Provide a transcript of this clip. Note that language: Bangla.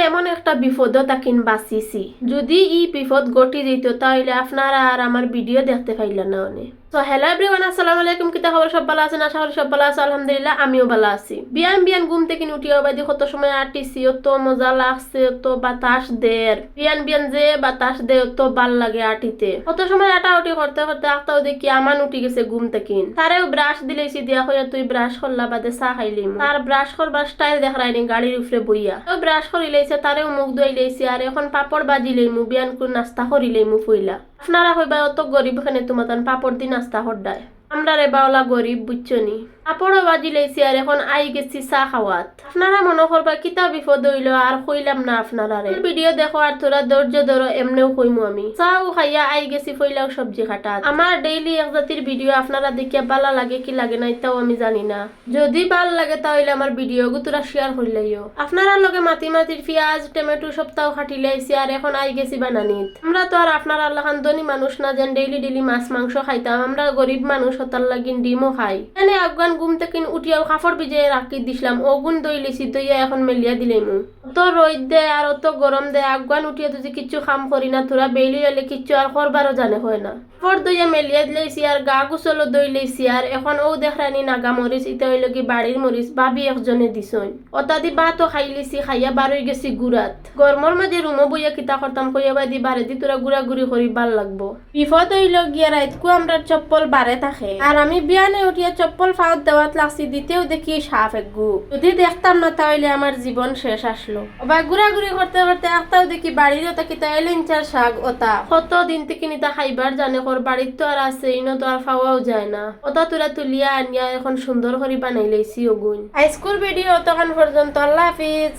এমন একটা বিপদ তাকিন বাঁচিছি। যদি এই বিপদ ঘটি যেত তাহলে আপনারা আর আমার ভিডিও দেখতে পাইলেন না অনেক। তো হ্যালো এভরিওয়ান, আসসালামু আলাইকুম। কিতা খবর? সব ভালো আছেন? আশা করি সব ভালো আছে। আলহামদুলিল্লাহ আমিও ভালো আছি। বিয়ান ঘুম থেকে উঠিয়া বাদি কত সময় আটিছি, অত মজা লাগছে, অত বাতাস দের বিয়ান যে বাতাস দে অত ভাল লাগে আটিতে। কত সময় আটাউটি করতে করতে আখতাও দেখি আমান উঠি গেছে ঘুম থেকে। তারেও ব্রাশ দিলেছি, দিয়া হইয়া তুই ব্রাশ করলা বাদে চা খাইলি। তার ব্রাশ করবার স্টাইল দেখাইনি গাড়ির উপরে বইয়া। তো ব্রাশ করি লাইছে, তারেও মুখ ধুই লাইছি, আর এখন পাপড় বাজি লইমু, বিয়ান করে নাস্তা করি লইমু ফইলা। আপনারা হইবা অত গরিব খানে তোমার পাপড় দি নাস্তা হড্ডায়। আমরা রে বাওলা গরিব বুঝছনি। পাপড়ও বাজি লাইছি, আর এখন আই গেছি চা খাওয়াত। আপনারা মনে করবা কিতা বিপদ হইল আর কইলাম না আপনারা রে। ভিডিও দেখো আর তোরা ধৈর্য ধরো, এমনেও কইমু আমি। চাও খাইয়া আই গেছি ফইলাও সবজি কাটাত। আমার ডেইলি এক জাতির ভিডিও আপনারা দেখিয়া ভালো লাগে কি লাগে না এটাও আমি জানি না। যদি ভাল লাগে তাহলে আমার ভিডিও তোরা শেয়ার করলেইও। আপনারা লগে মাটির পেঁয়াজ টমেটো সপ্তাহ খাটি লাইছি, আর এখন আই গেছি বানানিত। আমরা তো আর আপনারা লাখান ধনী মানুষ না যেন ডেইলি মাছ মাংস খাইতাম। আমরা গরিব মানুষ, হতার লাগিন ডিমও খাই। এনে আফগান ঘুম থেকে উঠিয়াও কাপড় ভিজিয়ে রাখি দিছিলাম, ওগুন দই লিছি, দইয়া এখন মেলিয়া দিলাইমু। অত রোদ দে আর অত গরম দে, আফগান উঠিয়া যদি কিচ্ছু কাম করি না, তোরা বেলি এলে কিচ্ছু আর করবারও জানে হয় না। কাপড় দইয়া মেলিয়া দিলাইছি, আর গা গুছলো দই লাইছি, আর এখন ও দেখানি নাগা মরিচ, ইটা হইল কি বাড়ির মরিচ ভাবি একজনে দিছইন। অতাদি ভাতও খাই লিছি, খাইয়া বারই গেছি গুড়াত। গরমর মাঝে রুমো বইয়া কিতা করতাম কইয়া বাদি বারে দি তোরা গুড়াগুড়ি করি ভাল লাগবো। বিপদ হইল গিয়া রাইতকু আমরা চপ্পল বারে থাকে, আর আমি বিয়ানে উঠিয়া চপ্পল ফাওত দেওয়াত লাগছি, দিতেও দেখি সাফ একগু। যদি দেখতাম না তাহলে আমার জীবন শেষ আসলো। বা গুড়াগুড়ি করতে করতে একটাও দেখি বাড়ির ওটা কিতা এলেঞ্চার শাক ওটা কত দিন থেকে নিতা খাইবার জানে কর বাড়ির তো আর আছে, ইনো তো আর খাওয়াও যায় না। ওটা তোরা তুলিয়া আনিয়া এখন সুন্দর করে বানাই লাইছি ওগুন। হাইস্কুল ভিডিও তখন পর্যন্ত, আল্লাহ হাফিজ।